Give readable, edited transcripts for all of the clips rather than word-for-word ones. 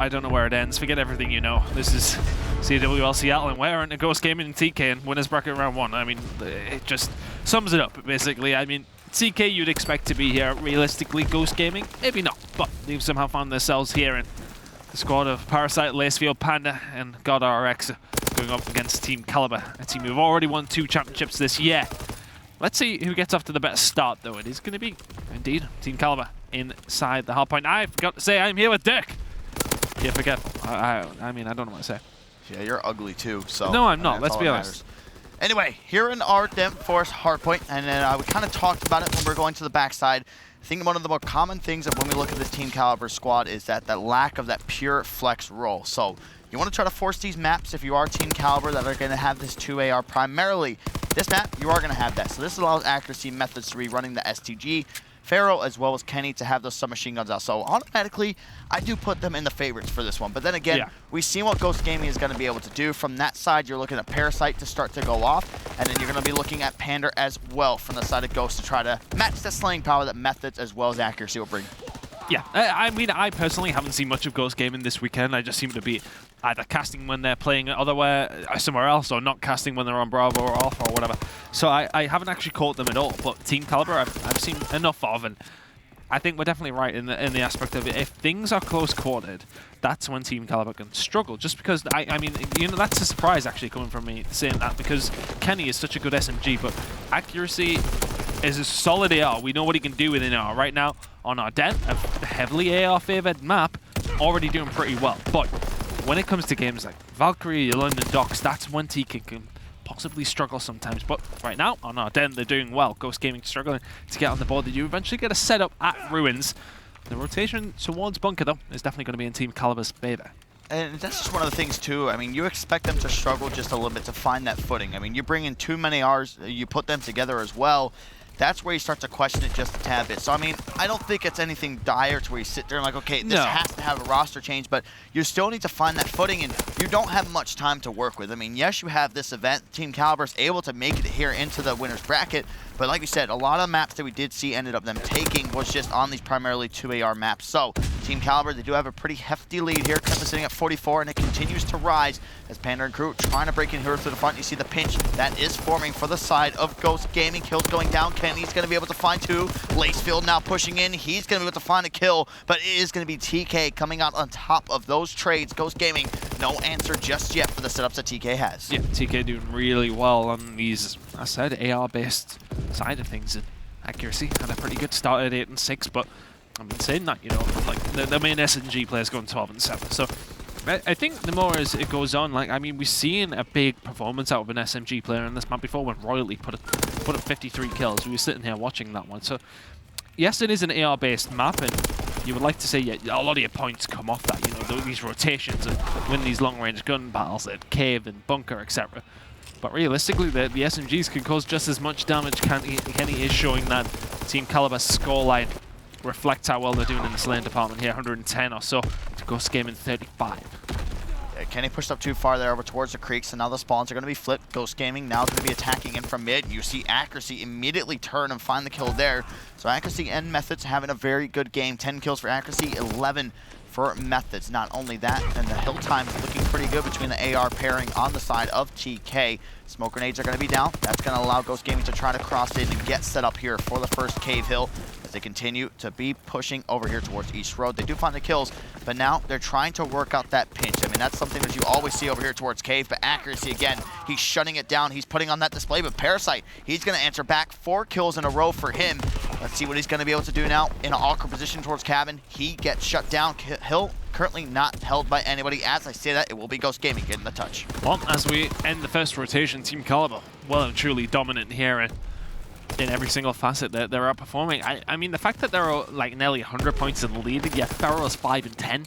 I don't know where it ends. Forget everything you know. This is CWL Seattle, and we're in a Ghost Gaming and TK in winners bracket round 1. I mean, it just sums it up, basically. I mean, TK you'd expect to be here. Realistically, Ghost Gaming, maybe not. But they've somehow found themselves here in the squad of Parasite, Lacefield, Panda, and God RX going up against Team Kaliber, a team who've already won 2 championships this year. Let's see who gets off to the better start, though. It is going to be, indeed, Team Kaliber inside the hardpoint. I forgot to say I'm here with Dirk. Yeah, forget. I mean, I don't know what to say. Yeah, you're ugly too, so... No, I'm not. Let's be honest. Anyway, here in our Dem Force hardpoint, and then we kind of talked about it when we are going to the backside. I think one of the more common things that when we look at this Team Kaliber squad is that lack of that pure flex role. So you want to try to force these maps if you are Team Kaliber that are going to have this 2AR primarily. This map, you are going to have that. So this allows accuracy methods to be running the STG, Pharaoh as well as Kenny to have those submachine guns out. So automatically, I do put them in the favorites for this one. But then again, we've seen what Ghost Gaming is going to be able to do. From that side, you're looking at Parasite to start to go off. And then you're going to be looking at Panda as well from the side of Ghost to try to match the slaying power that methods as well as accuracy will bring. Yeah, I mean, I personally haven't seen much of Ghost Gaming this weekend. I just seem to be either casting when they're playing somewhere else, or not casting when they're on Bravo or off or whatever. So I haven't actually caught them at all. But Team Kaliber, I've seen enough of, and I think we're definitely right in the aspect of it. If things are close quartered, that's when Team Kaliber can struggle. Just because I mean, you know, that's a surprise actually coming from me saying that, because Kenny is such a good SMG, but accuracy is a solid AR. We know what he can do with an AR right now. On our Den, a heavily AR-favored map, already doing pretty well. But when it comes to games like Valkyrie, London Docks, that's when TK can possibly struggle sometimes. But right now, on our Den, they're doing well. Ghost Gaming struggling to get on the board. They do eventually get a setup at Ruins. The rotation towards Bunker, though, is definitely going to be in Team Kaliber's favor. And that's just one of the things, too. I mean, you expect them to struggle just a little bit to find that footing. I mean, you bring in too many Rs, you put them together as well. That's where you start to question it just a tad bit. So, I mean, I don't think it's anything dire to where you sit there and like, okay, this has to have a roster change, but you still need to find that footing, and you don't have much time to work with. I mean, yes, you have this event. Team Kaliber's able to make it here into the winner's bracket, but like we said, a lot of maps that we did see ended up them taking was just on these primarily 2AR maps. So, Team Kaliber, they do have a pretty hefty lead here, currently sitting at 44, and it continues to rise as Panda and crew trying to break in here through the front. You see the pinch that is forming for the side of Ghost Gaming. Kills going down. Kenny's going to be able to find 2. Lacefield now pushing in. He's going to be able to find a kill, but it is going to be TK coming out on top of those trades. Ghost Gaming, no answer just yet for the setups that TK has. Yeah, TK doing really well on these, I said, AR-based side of things, and accuracy had a pretty good start at 8 and 6, but I've been saying that, you know, like the main SNG players going 12 and 7. So I think the more as it goes on, like, I mean, we've seen a big performance out of an SMG player in this map before when Royally put up 53 kills. We were sitting here watching that one. So yes, it is an AR-based map, and you would like to say, yeah, a lot of your points come off that, you know, these rotations and win these long-range gun battles at Cave and Bunker, etc. But realistically, the SMGs can cause just as much damage. Kenny is showing that Team Kaliber's scoreline reflects how well they're doing in this lane department here. 110 or so to Ghost Gaming 35. Yeah, Kenny pushed up too far there over towards the creeks, and now the spawns are going to be flipped. Ghost Gaming now going to be attacking in from mid. You see accuracy immediately turn and find the kill there. So accuracy and methods having a very good game. 10 kills for accuracy, 11 for methods. Not only that, and the hill time is looking pretty good between the AR pairing on the side of TK. Smoke grenades are going to be down. That's going to allow Ghost Gaming to try to cross in and get set up here for the first cave hill as they continue to be pushing over here towards East Road. They do find the kills, but now they're trying to work out that pinch. I mean, that's something that you always see over here towards Cave, but accuracy again, he's shutting it down. He's putting on that display, but Parasite, he's going to answer back. 4 kills in a row for him. Let's see what he's going to be able to do now in an awkward position towards Cabin. He gets shut down. Hill currently not held by anybody. As I say that, it will be Ghost Gaming getting the touch. Well, as we end the first rotation, Team Kaliber, well and truly dominant here in every single facet that they're outperforming. I mean, the fact that they're like nearly 100 points in the lead, yet Pharaoh's 5 and 10.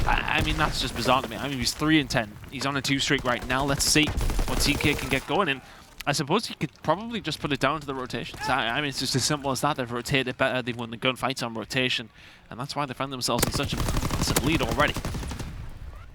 I mean, that's just bizarre to me. I mean, he's 3 and 10. He's on a 2 streak right now. Let's see what TK can get going. And I suppose he could probably just put it down to the rotations. I mean, it's just as simple as that. They've rotated better. They've won the gunfights on rotation. And that's why they found themselves in such a massive lead already.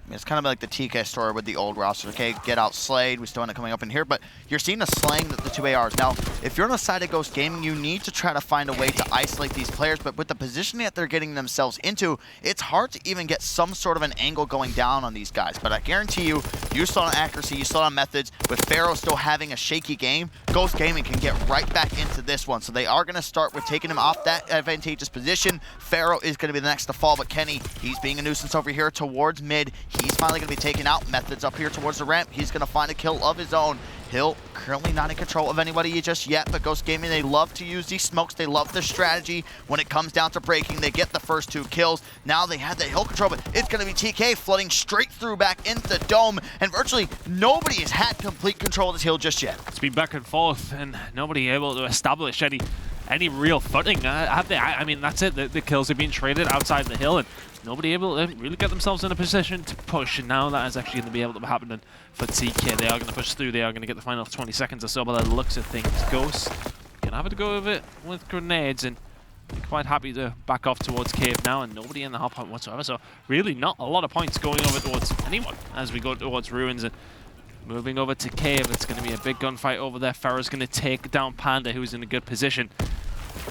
mean, it's kind of like the TK story with the old roster. Okay, get out slayed. We still end up coming up in here, but you're seeing a slaying the 2 ARs. Now, if you're on the side of Ghost Gaming, you need to try to find a way to isolate these players, but with the positioning that they're getting themselves into, it's hard to even get some sort of an angle going down on these guys. But I guarantee you, you saw on accuracy, you saw on methods, with Pharaoh still having a shaky game, Ghost Gaming can get right back into this one. So they are going to start with taking him off that advantageous position. Pharaoh is going to be the next to fall, but Kenny, he's being a nuisance over here towards mid. He's finally going to be taken out. Methods up here towards the ramp. He's going to find a kill of his own. Hill currently not in control of anybody just yet, but Ghost Gaming, they love to use these smokes. They love the strategy. When it comes down to breaking, they get the first 2 kills. Now they have the Hill control, but it's going to be TK flooding straight through back into the dome, and virtually nobody has had complete control of this Hill just yet. It's been back and forth, and nobody able to establish any real footing. Have they? I mean, that's it. The kills have been traded outside the Hill, and nobody able to really get themselves in a position to push. And now that is actually going to be able to happen. And for TK, they are going to push through. They are going to get the final 20 seconds or so by the looks of things. Ghost can have a go of it with grenades, and they're quite happy to back off towards Cave now, and nobody in the hard point whatsoever. So really not a lot of points going over towards anyone as we go towards Ruins. And moving over to Cave, it's going to be a big gunfight over there. Pharaoh's going to take down Panda, who's in a good position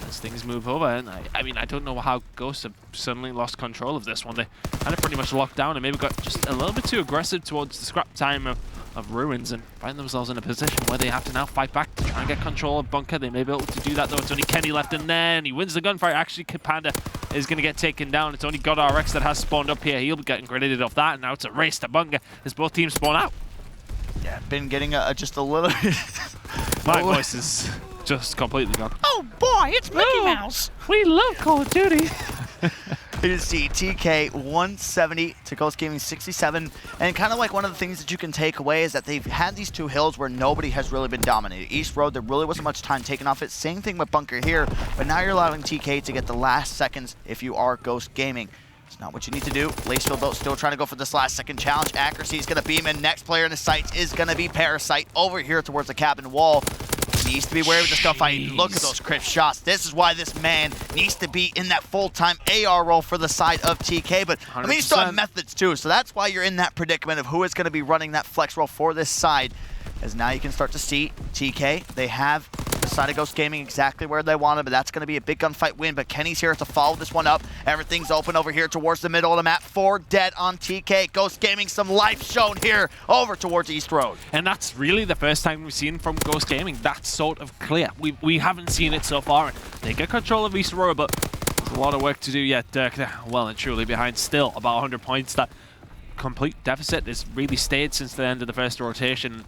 as things move over. And I mean, I don't know how Ghosts have suddenly lost control of this one. They kind of pretty much locked down and maybe got just a little bit too aggressive towards the scrap time of Ruins, and find themselves in a position where they have to now fight back to try and get control of Bunker. They may be able to do that, though. It's only Kenny left in there, and he wins the gunfight. Actually, Panda is going to get taken down. It's only God RX that has spawned up here. He'll be getting credited off that, and now it's a race to Bunker as both teams spawn out. Yeah, been getting just a little... My voice is just completely gone. Oh boy, it's Mickey Mouse! We love Call of Duty! You see TK 170 to Ghost Gaming 67, and kind of like one of the things that you can take away is that they've had these 2 hills where nobody has really been dominated. East Road, there really wasn't much time taken off it. Same thing with Bunker here, but now you're allowing TK to get the last seconds if you are Ghost Gaming. It's not what you need to do. Lacefield, though, still trying to go for this last second challenge. Accuracy is going to beam in. Next player in the sights is going to be Parasite over here towards the cabin wall. Needs to be wary with this gunfight. Look at those crisp shots. This is why this man needs to be in that full-time AR role for the side of TK. But, 100%. I mean, you still have methods, too. So that's why you're in that predicament of who is going to be running that flex role for this side. As now you can start to see TK. They have the side of Ghost Gaming exactly where they want it, but that's going to be a big gunfight win. But Kenny's here to follow this one up. Everything's open over here towards the middle of the map. 4 dead on TK. Ghost Gaming, some life shown here over towards East Road. And that's really the first time we've seen from Ghost Gaming that sort of clear. We haven't seen it so far. They get control of East Road, but there's a lot of work to do yet. They're well and truly behind still, about 100 points. That complete deficit has really stayed since the end of the first rotation.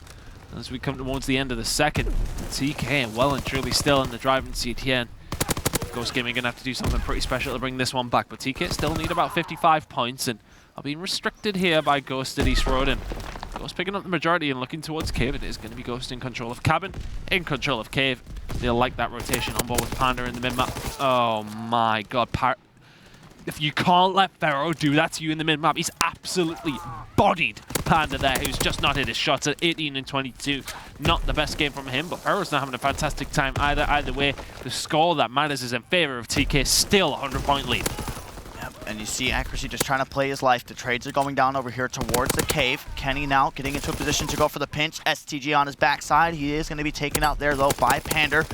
As we come towards the end of the second, TK well and truly still in the driving seat here. Ghost Gaming going to have to do something pretty special to bring this one back, but TK still need about 55 points and are being restricted here by Ghost at East Road, and Ghost picking up the majority and looking towards Cave. It is going to be Ghost in control of Cabin, in control of Cave. They'll like that rotation on board with Panda in the mid-map. Oh my god, if you can't let Pharaoh do that to you in the mid-map, he's absolutely bodied Panda there, who's just not hit his shots at 18 and 22. Not the best game from him, but Pharaoh's not having a fantastic time either. Either way, the score that matters is in favor of TK, still a 100-point lead. Yep, and you see Accuracy just trying to play his life. The trades are going down over here towards the cave. Kenny now getting into a position to go for the pinch. STG on his backside. He is going to be taken out there, though, by Pander.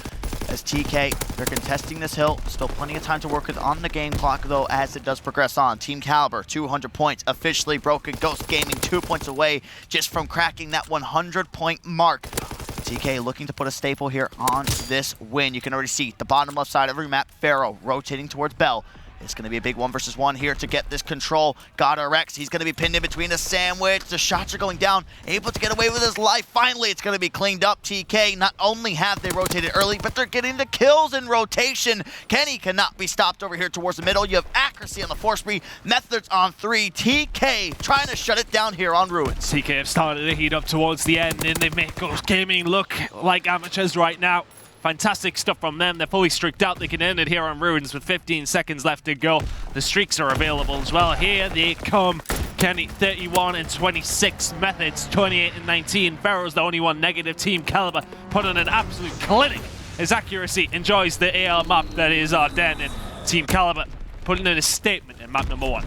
As TK, they're contesting this hill. Still plenty of time to work with on the game clock, though, as it does progress on. Team Kaliber, 200 points, officially broken. Ghost Gaming 2 points away just from cracking that 100-point mark. TK looking to put a staple here on this win. You can already see the bottom left side of every map. Pharaoh rotating towards Bell. It's going to be a big 1 versus 1 here to get this control. God RX, he's going to be pinned in between a sandwich. The shots are going down, able to get away with his life. Finally, it's going to be cleaned up. TK, not only have they rotated early, but they're getting the kills in rotation. Kenny cannot be stopped over here towards the middle. You have Accuracy on the 4 spree, Methods on 3. TK trying to shut it down here on Ruins. TK have started to heat up towards the end, and they make Ghost Gaming look like amateurs right now. Fantastic stuff from them. They're fully streaked out. They can end it here on Ruins with 15 seconds left to go. The streaks are available as well. Here they come. Kenny, 31 and 26. Methods, 28 and 19. Pharaoh's the only one negative. Team Kaliber put on an absolute clinic as Accuracy enjoys the AL map that is our den. And Team Kaliber putting in a statement in map number 1.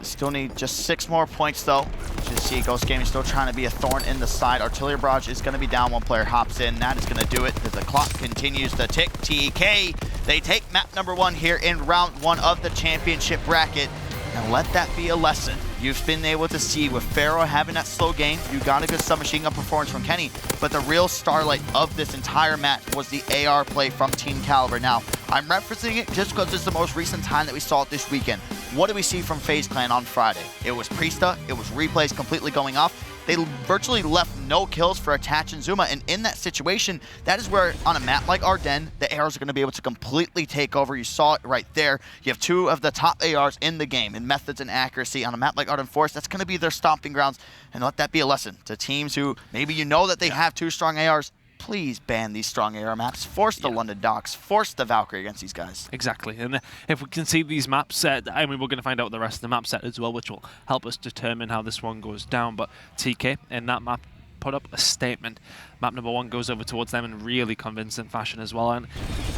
Still need just 6 more points though. You see Ghost Gaming still trying to be a thorn in the side. Artillery Barrage is going to be down. One player hops in. That is going to do it as the clock continues to tick. TK, they take map number 1 here in round 1 of the championship bracket. And let that be a lesson. You've been able to see with Pharaoh having that slow game, you got a good submachine gun performance from Kenny, but the real starlight of this entire match was the AR play from Team Kaliber. Now, I'm referencing it just because it's the most recent time that we saw it this weekend. What did we see from FaZe Clan on Friday? It was Priesta, it was replays completely going off. They virtually left no kills for Attach and Zuma, and in that situation, that is where on a map like Ardennes, the ARs are going to be able to completely take over. You saw it right there. You have 2 of the top ARs in the game in methods and accuracy. On a map like Ardennes Forest, that's going to be their stomping grounds, and let that be a lesson to teams who maybe you know that they have 2 strong ARs. Please ban these strong AR maps. Force the London Docks. Force the Valkyrie against these guys. Exactly. And if we can see these maps, I mean, we're going to find out the rest of the map set as well, which will help us determine how this one goes down. But TK in that map put up a statement. Map number 1 goes over towards them in really convincing fashion as well. And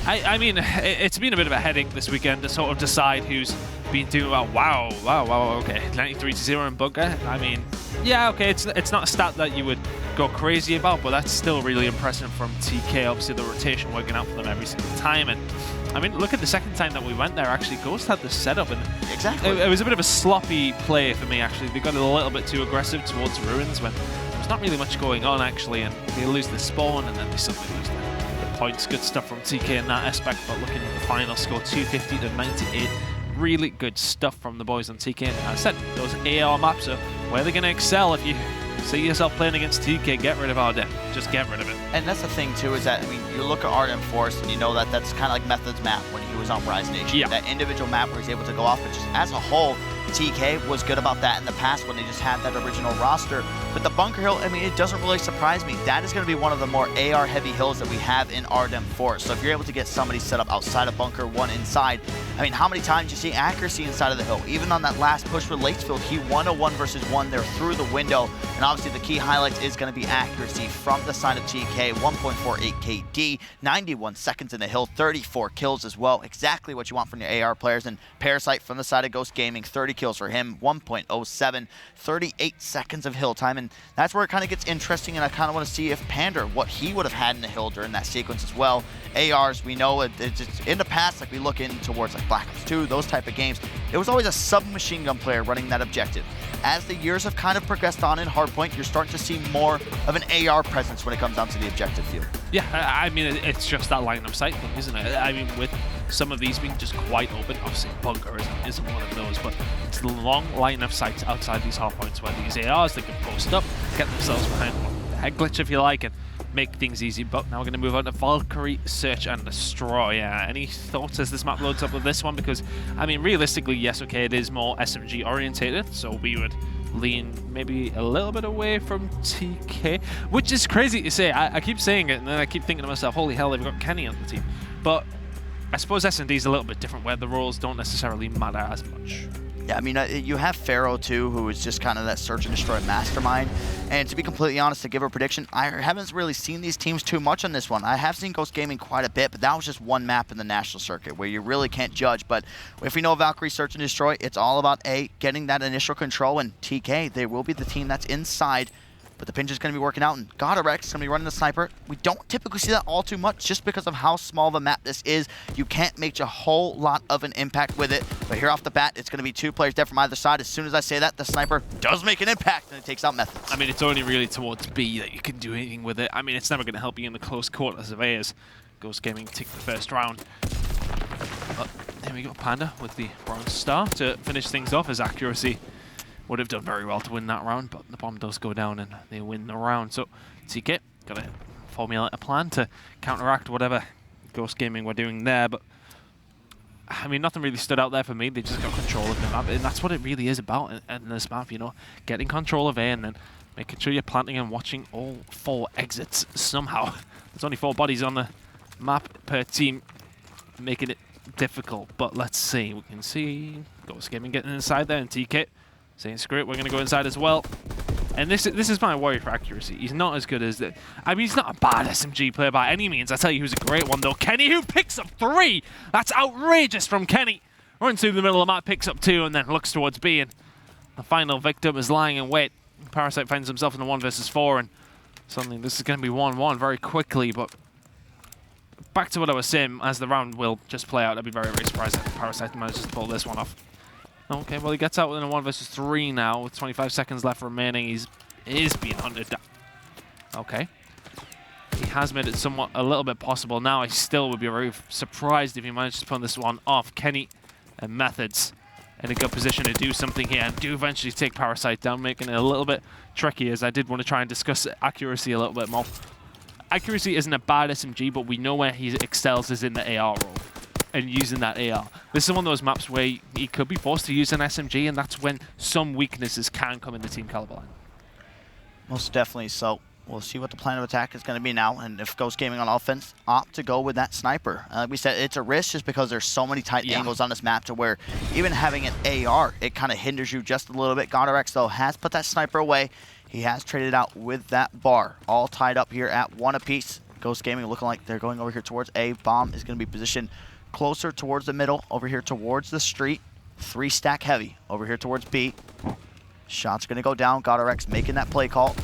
I mean, it's been a bit of a headache this weekend to sort of decide who's been doing well. Wow, okay. 93-0 in bunker. I mean, yeah, okay, it's not a stat that you would go crazy about, but that's still really impressive from TK. Obviously, the rotation working out for them every single time. And I mean, look at the second time that we went there. Actually, Ghost had the setup, and exactly, it was a bit of a sloppy play for me. Actually, they got a little bit too aggressive towards Ruins when there's not really much going on actually, and they lose the spawn, and then they suddenly lose the points. Good stuff from TK in that aspect. But looking at the final score, 250-98. Really good stuff from the boys on TK. And as I said, those AR maps are where they're going to excel. If you see yourself playing against TK, get rid of Ardennes. Just get rid of it. And that's the thing too, is that, I mean, you look at Ardennes Forest and you know that that's kind of like Method's map when he was on Rise Nation. Yeah. That individual map where he's able to go off, but just as a whole, TK was good about that in the past when they just had that original roster. But the Bunker Hill, I mean, it doesn't really surprise me. That is going to be one of the more AR-heavy hills that we have in Ardennes Forest. So if you're able to get somebody set up outside of Bunker 1 inside, I mean, how many times you see accuracy inside of the hill? Even on that last push with Latesfield, he won a 1 versus 1 there through the window. And obviously the key highlight is going to be accuracy from the side of TK. 1.48 KD, 91 seconds in the hill, 34 kills as well. Exactly what you want from your AR players. And Parasite from the side of Ghost Gaming, 30 kills for him, 1.07, 38 seconds of hill time. And that's where it kind of gets interesting, and I kind of want to see if Pander, what he would have had in the hill during that sequence as well. ARs, we know it's in the past, like we look in towards like Black Ops 2, those type of games, it was always a submachine gun player running that objective. As the years have kind of progressed on in Hardpoint, you're starting to see more of an AR presence when it comes down to the objective field. Yeah, I mean, it's just that line of sight thing, isn't it? I mean, with some of these being just quite open, obviously Bunker isn't one of those, but it's the long line of sight outside these hardpoints where these ARs, they can post up, get themselves behind the head glitch if you like, and make things easy. But now we're going to move on to Valkyrie, Search and Destroy. Any thoughts as this map loads up with this one? Because, I mean, realistically, yes, okay, it is more SMG orientated, so we would lean maybe a little bit away from TK, which is crazy to say. I keep saying it, and then I keep thinking to myself, holy hell, they've got Kenny on the team. But I suppose S&D is a little bit different, where the roles don't necessarily matter as much. Yeah, I mean, you have Pharaoh, too, who is just kind of that search and destroy mastermind. And to be completely honest, to give a prediction, I haven't really seen these teams too much on this one. I have seen Ghost Gaming quite a bit, but that was just one map in the national circuit where you really can't judge. But if we know Valkyrie Search and Destroy, it's all about, getting that initial control. And TK, they will be the team that's inside. But the pinch is going to be working out, and Godarex is going to be running the sniper. We don't typically see that all too much just because of how small of a map this is. You can't make a whole lot of an impact with it. But here off the bat, it's going to be 2 players dead from either side. As soon as I say that, the sniper does make an impact, and it takes out Methods. I mean, it's only really towards B that you can do anything with it. I mean, it's never going to help you in the close quarters of A as Ghost Gaming take the first round. But here we go, Panda with the bronze star to finish things off. His accuracy would have done very well to win that round, but the bomb does go down and they win the round. So TK got to formulate a plan to counteract whatever Ghost Gaming were doing there. But I mean, nothing really stood out there for me. They just got control of the map, and that's what it really is about in this map, you know, getting control of A and then making sure you're planting and watching all 4 exits somehow. There's only 4 bodies on the map per team, making it difficult. But let's see. We can see Ghost Gaming getting inside there, and TK saying, screw it, we're going to go inside as well. And this is my worry for accuracy. He's not as good as the... I mean, he's not a bad SMG player by any means. I tell you who's a great one, though. Kenny, who picks up 3! That's outrageous from Kenny. runs through the middle of the map, picks up 2, and then looks towards B, and the final victim is lying in wait. Parasite finds himself in a 1 versus 4, and suddenly this is going to be 1-1 very quickly, but back to what I was saying, as the round will just play out, I'd be very, very surprised if Parasite manages to pull this one off. Okay, well, he gets out within a 1 versus 3 now, with 25 seconds left remaining. He is being hunted down. Okay. He has made it somewhat a little bit possible. Now I still would be very surprised if he manages to pull this one off. Kenny and Methods in a good position to do something here and do eventually take Parasite down, making it a little bit tricky, as I did want to try and discuss accuracy a little bit more. Accuracy isn't a bad SMG, but we know where he excels is in the AR role and using that AR. This is one of those maps where he could be forced to use an SMG, and that's when some weaknesses can come in the Team Kaliber line. Most definitely. So we'll see what the plan of attack is going to be now, and if Ghost Gaming on offense opt to go with that sniper. Like we said, it's a risk just because there's so many tight angles on this map to where even having an AR, it kind of hinders you just a little bit. GodRx, though, has put that sniper away. He has traded out with that bar, all tied up here at 1 apiece. Ghost Gaming looking like they're going over here towards A. Bomb is going to be positioned closer towards the middle, over here towards the street. 3 stack heavy over here towards B. Shot's going to go down. GodRx making that play call.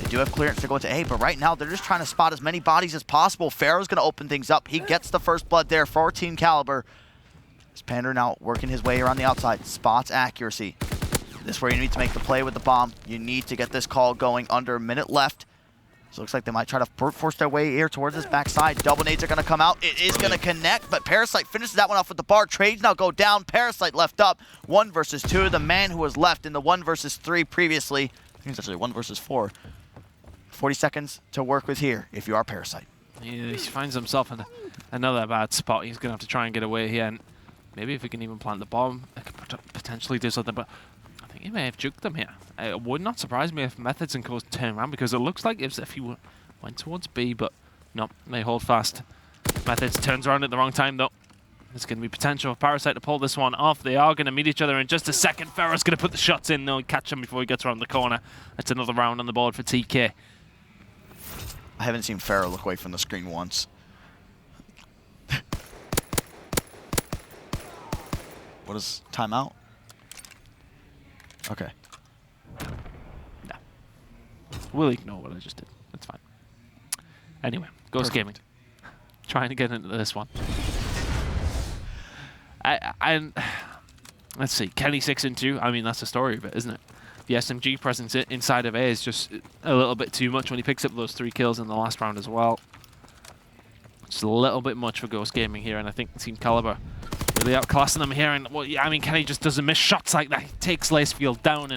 They do have clearance to go to A, but right now they're just trying to spot as many bodies as possible. Pharaoh's going to open things up. He gets the first blood there for Team Kaliber. This Panda now working his way around the outside. Spots accuracy. This is where you need to make the play with the bomb. You need to get this call going under a minute left. So it looks like they might try to force their way here towards this backside. Double nades are going to come out. It is going to connect, but Parasite finishes that one off with the bar. Trades now go down. Parasite left up. 1 versus 2. The man who was left in the 1 versus 3 previously. I think it's actually 1 versus 4. 40 seconds to work with here if you are Parasite. He finds himself in another bad spot. He's going to have to try and get away here. And maybe if he can even plant the bomb, it could potentially do something. But I think he may have juked them here. It would not surprise me if Methods and Ghost turn around, because it looks like as if he went towards B, but no, they hold fast. Methods turns around at the wrong time, though. There's going to be potential for Parasite to pull this one off. They are going to meet each other in just a second. Pharaoh's going to put the shots in. They'll catch him before he gets around the corner. That's another round on the board for TK. I haven't seen Pharaoh look away from the screen once. What is timeout? Okay. No. We'll ignore what I just did. That's fine. Anyway, Ghost Gaming. Trying to get into this one. And let's see, Kenny 6-2. I mean, that's the story of it, isn't it? The SMG presence inside of A is just a little bit too much when he picks up those 3 kills in the last round as well. Just a little bit much for Ghost Gaming here, and I think Team Kaliber really outclassing them here. And well, I mean, Kenny just doesn't miss shots like that. He takes Lacefield down,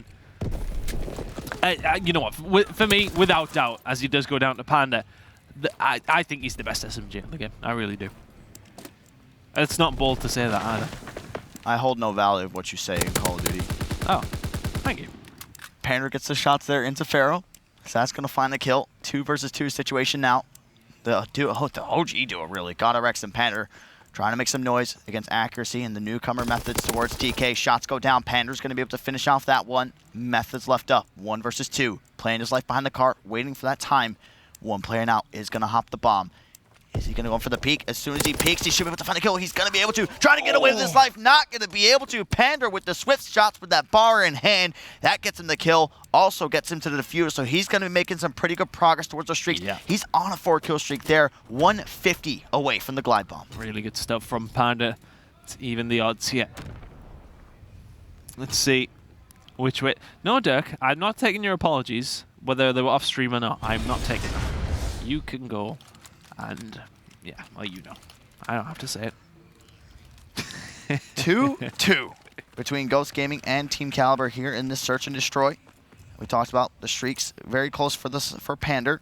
and you know what? For me, without doubt, as he does go down to Panda, I think he's the best SMG in the game. I really do. It's not bold to say that either. I hold no value of what you say in Call of Duty. Oh, thank you. Panda gets the shots there into Pharaoh. So that's going to find the kill. 2 versus 2 situation now. The OG duo, really. GodRx and Panda trying to make some noise against accuracy and the newcomer Methods towards TK. Shots go down. Panda's going to be able to finish off that one. Methods left up. 1 versus 2. Playing his life behind the cart, waiting for that time. One player now is going to hop the bomb. Is he going to go for the peek? As soon as he peeks, he should be able to find a kill. He's going to be able to. Trying to get away with his life. Not going to be able to. Panda with the swift shots with that bar in hand. That gets him the kill. Also gets him to the defuse. So he's going to be making some pretty good progress towards the streak. Yeah. He's on a 4-kill streak there. 150 away from the glide bomb. Really good stuff from Panda. It's even the odds here. Let's see which way. No, Dirk, I'm not taking your apologies, whether they were off stream or not. I'm not taking them. You can go. And, yeah, well, you know. I don't have to say it. 2-2 between Ghost Gaming and Team Kaliber here in this Search and Destroy. We talked about the streaks very close for Pander.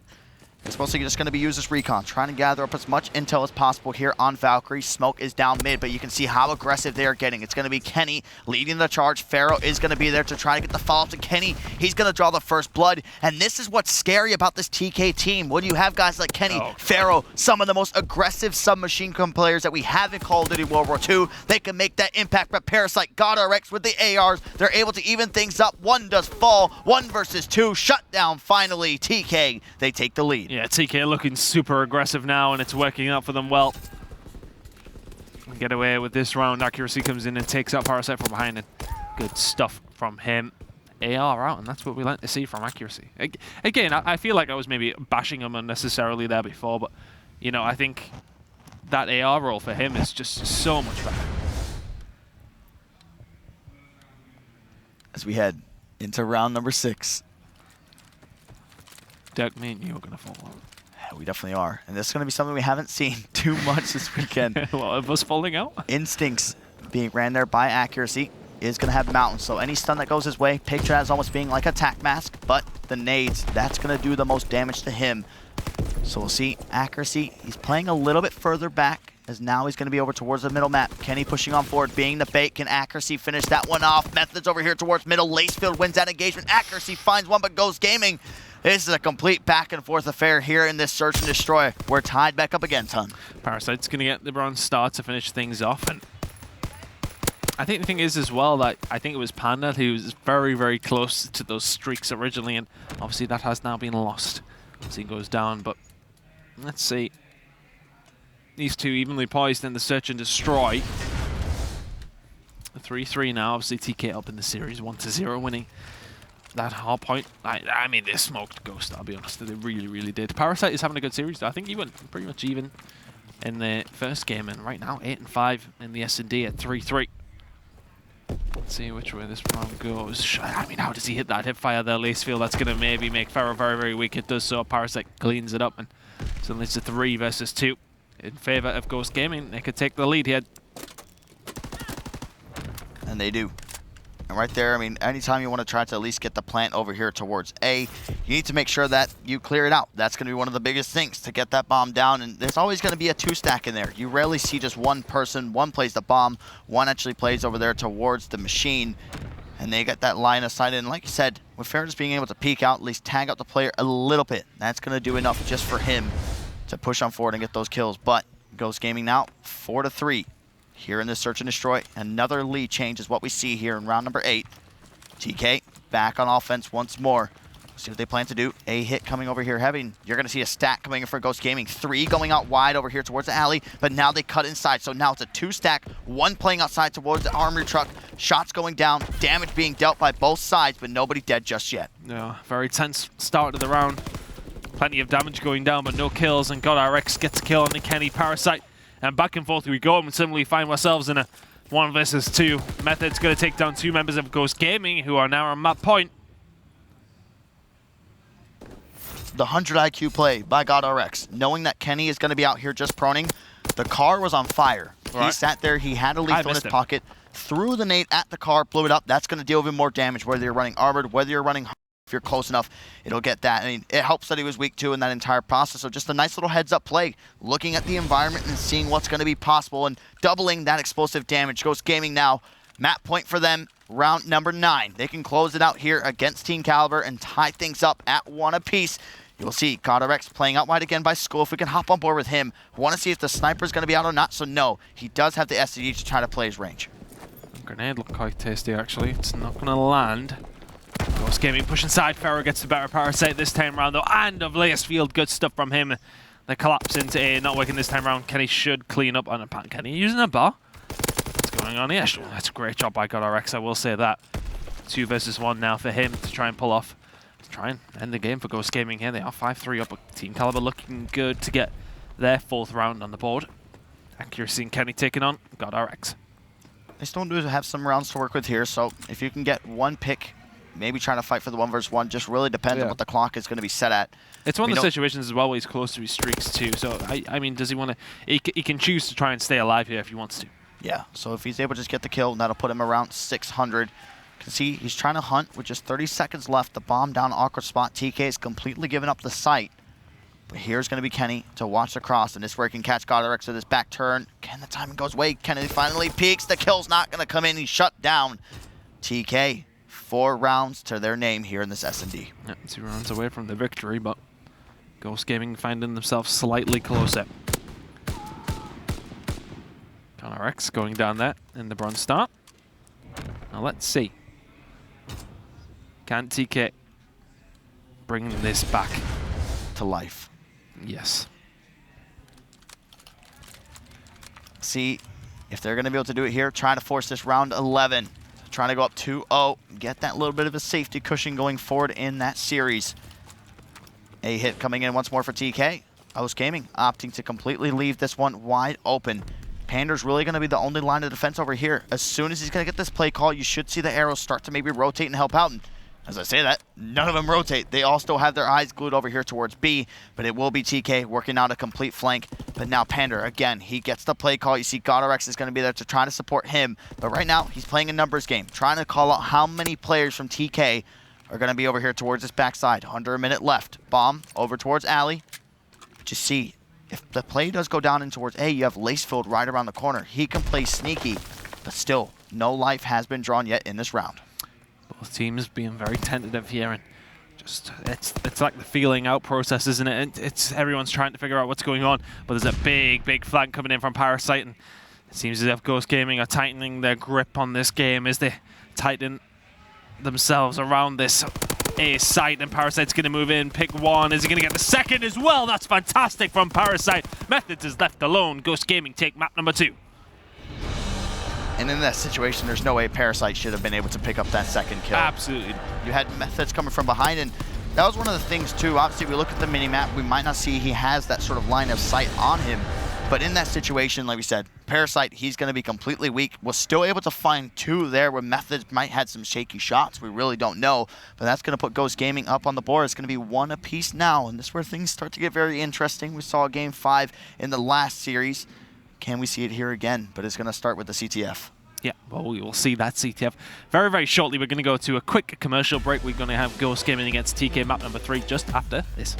It's mostly just going to be used as recon, trying to gather up as much intel as possible here on Valkyrie. Smoke is down mid, but you can see how aggressive they are getting. It's going to be Kenny leading the charge. Pharaoh is going to be there to try to get the follow-up to Kenny. He's going to draw the first blood, and this is what's scary about this TK team. When you have guys like Kenny, Pharaoh, some of the most aggressive submachine gun players that we have in Call of Duty World War II, they can make that impact. But Parasite, GodRx with the ARs, they're able to even things up. One does fall, 1 versus 2, shut down finally. TK, they take the lead. Yeah, TK looking super aggressive now, and it's working out for them well. get away with this round. Accuracy comes in and takes out Parasite from behind, and good stuff from him. AR out, and that's what we like to see from Accuracy. Again, I feel like I was maybe bashing him unnecessarily there before, but, you know, I think that AR role for him is just so much better. As we head into round number 6. Dirk, me and you are going to fall out. Yeah, we definitely are. And this is going to be something we haven't seen too much this weekend. What, of us falling out? Instincts being ran there by Accuracy is going to have Mountain. So any stun that goes his way, picture as almost being like a tac mask, but the nades, that's going to do the most damage to him. So we'll see Accuracy. He's playing a little bit further back, as now he's going to be over towards the middle map. Kenny pushing on forward, being the bait. Can Accuracy finish that one off? Methods over here towards middle. Lacefield wins that engagement. Accuracy finds one, but Ghost Gaming. This is a complete back and forth affair here in this search and destroy. We're tied back up again, Ton. Parasite's going to get the bronze star to finish things off, and I think the thing is as well that I think it was Panda who was very, very close to those streaks originally, and obviously that has now been lost as he goes down. But let's see. These two evenly poised in the search and destroy. 3-3 now, obviously TK up in the series, 1-0 winning that hard point. I mean, they smoked Ghost, I'll be honest. They really, really did. Parasite is having a good series. I think he went pretty much even in the first game, and right now 8-5 in the S&D at 3-3. Let's see which way this round goes. I mean, how does he hit that hipfire there, Lacefield? That's going to maybe make Pharaoh very, very weak. It does so. Parasite cleans it up, and suddenly it's a 3 versus 2 in favor of Ghost Gaming. They could take the lead here. And they do. And right there, I mean, anytime you want to try to at least get the plant over here towards A, you need to make sure that you clear it out. That's going to be one of the biggest things to get that bomb down. And there's always going to be a 2-stack in there. You rarely see just one person. One plays the bomb. One actually plays over there towards the machine. And they get that line of sight in. Like you said, with Fair just being able to peek out, at least tag out the player a little bit, that's going to do enough just for him to push on forward and get those kills. But Ghost Gaming now 4-3. Here in this search and destroy, another lead change is what we see here in round number 8. TK back on offense once more. See what they plan to do. A hit coming over here heavy. You're going to see a stack coming in for Ghost Gaming. 3 going out wide over here towards the alley, but now they cut inside. So now it's a 2-stack. 1 playing outside towards the armory truck. Shots going down. Damage being dealt by both sides, but nobody dead just yet. Yeah, very tense start of the round. Plenty of damage going down, but no kills. And GodRx gets a kill on the Kenny. Parasite. And back and forth we go, and suddenly find ourselves in a 1 versus 2. Method's going to take down 2 members of Ghost Gaming, who are now on map point. The 100 IQ play by GodRx, knowing that Kenny is going to be out here just proning. The car was on fire. Right. He sat there, he had a lethal in his pocket, threw the nade at the car, blew it up. That's going to deal even more damage, whether you're running armored, whether you're running. If you're close enough, it'll get that. I mean, it helps that he was weak too in that entire process. So just a nice little heads up play, looking at the environment and seeing what's going to be possible and doubling that explosive damage. Ghost Gaming now, map point for them, round number 9. They can close it out here against Team Kaliber and tie things up at 1 apiece. You'll see GodRx playing out wide again by Skull. If we can hop on board with him, want to see if the sniper's going to be out or not. So no, he does have the SCD to try to play his range. Grenade looked quite tasty actually. It's not going to land. Ghost Gaming push inside. Pharaoh gets the better Parasite this time round though, and of Lacefield. Good stuff from him. They collapse into A, not working this time round. Kenny should clean up on a pan. Kenny using a bar. What's going on here? That's a great job by GodRx, I will say that. 2 versus 1 now for him to try and pull off. To try and end the game for Ghost Gaming here. They are 5-3 up. Team Kaliber looking good to get their 4th round on the board. Accuracy and Kenny taking on GodRx. They still do have some rounds to work with here, so if you can get 1 pick, maybe trying to fight for the 1 versus 1, just really depends on what the clock is going to be set at. It's one of the situations as well where he's close to his streaks too. So, I mean, does he want to... He can choose to try and stay alive here if he wants to. Yeah, so if he's able to just get the kill, that'll put him around 600. You can see he's trying to hunt with just 30 seconds left. The bomb down awkward spot. TK is completely given up the sight. But here's going to be Kenny to watch the cross, and this is where he can catch GodRx with his back turn. Can the timing goes away? Kenny finally peeks. The kill's not going to come in. He's shut down. TK, 4 rounds to their name here in this S&D. Yeah, 2 rounds away from the victory, but Ghost Gaming finding themselves slightly closer. GodRx going down there in the bronze start. Now let's see. Can TK bring this back to life? Yes. See, if they're going to be able to do it here, trying to force this round 11. Trying to go up 2-0, get that little bit of a safety cushion going forward in that series. A hit coming in once more for TK. House Gaming opting to completely leave this one wide open. Pander's really going to be the only line of defense over here. As soon as he's going to get this play call, you should see the arrows start to maybe rotate and help out. And as I say that, none of them rotate. They all still have their eyes glued over here towards B, but it will be TK working out a complete flank. But now Pander, again, he gets the play call. You see Godorex is going to be there to try to support him. But right now, he's playing a numbers game, trying to call out how many players from TK are going to be over here towards this backside. Under a minute left. Bomb over towards Alley. Just see, if the play does go down in towards A, you have Lacefield right around the corner. He can play sneaky, but still, no life has been drawn yet in this round. Both teams being very tentative here, and just it's like the feeling out process, isn't it? And it's everyone's trying to figure out what's going on, but there's a big flank coming in from Parasite, and it seems as if Ghost Gaming are tightening their grip on this game as they tighten themselves around this A site, and Parasite's going to move in, pick one. Is he going to get the second as well? That's fantastic from Parasite. Methods is left alone. Ghost Gaming take map number 2. And in that situation, there's no way Parasite should have been able to pick up that second kill. Absolutely. You had Methods coming from behind, and that was one of the things too. Obviously, we look at the mini-map, we might not see he has that sort of line of sight on him, but in that situation, like we said, Parasite, he's going to be completely weak. Was still able to find 2 there where Methods might had some shaky shots. We really don't know, but that's going to put Ghost Gaming up on the board. It's going to be 1 apiece now, and this is where things start to get very interesting. We saw Game 5 in the last series. Can we see it here again? But it's going to start with the CTF. Yeah, well, we will see that CTF very shortly. We're going to go to a quick commercial break. We're going to have Ghost Gaming against TK map number 3 just after this.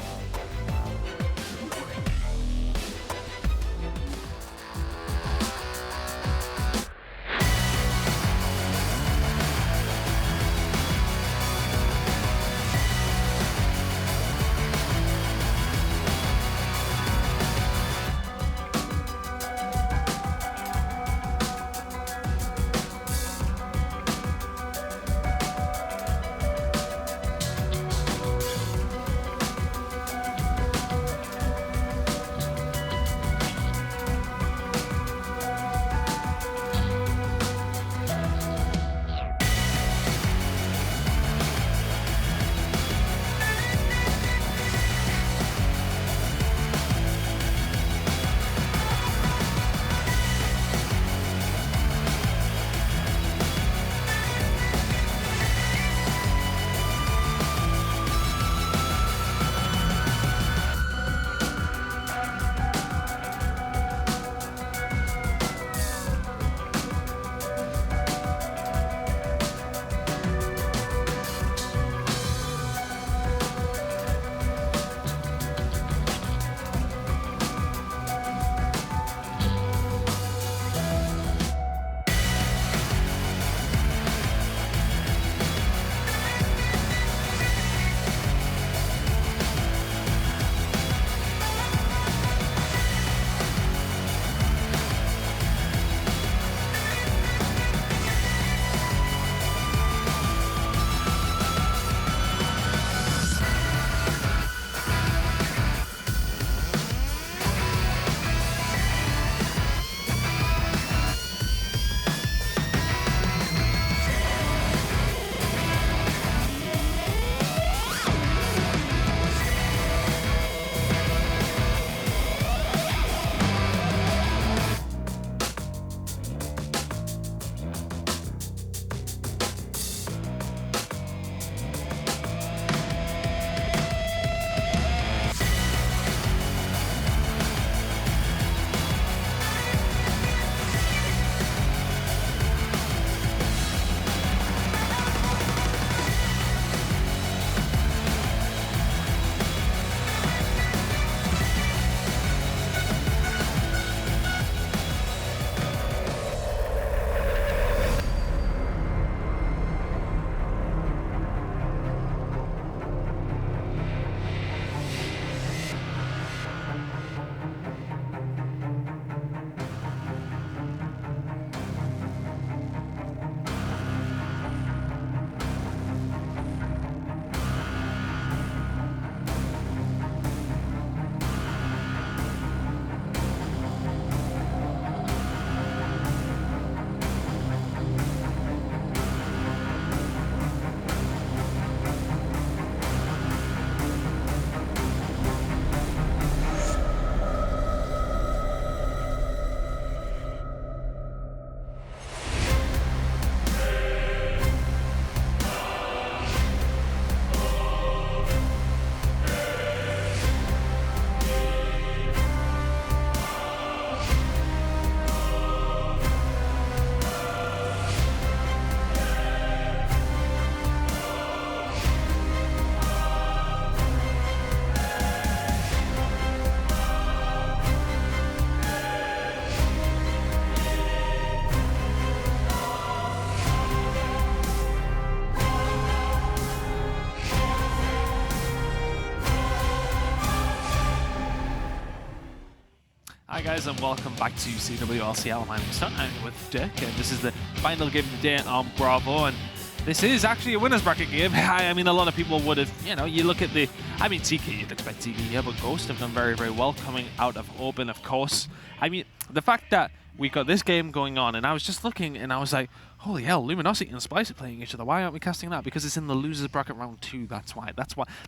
guys, and welcome back to CWL. My name is Stunt. I'm with Dick, and this is the final game of the day on Bravo, and this is actually a winner's bracket game. I mean, a lot of people would have, you look at the, TK, you'd expect TK here, but Ghost have done very, very well coming out of Open, of course. I mean, the fact that we got this game going on, and I was just looking, and I was like, holy hell, Luminosity and Spice are playing each other. Why aren't we casting that? Because it's in the losers bracket round 2. That's why.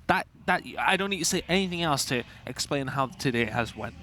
That I don't need to say anything else to explain how today has went.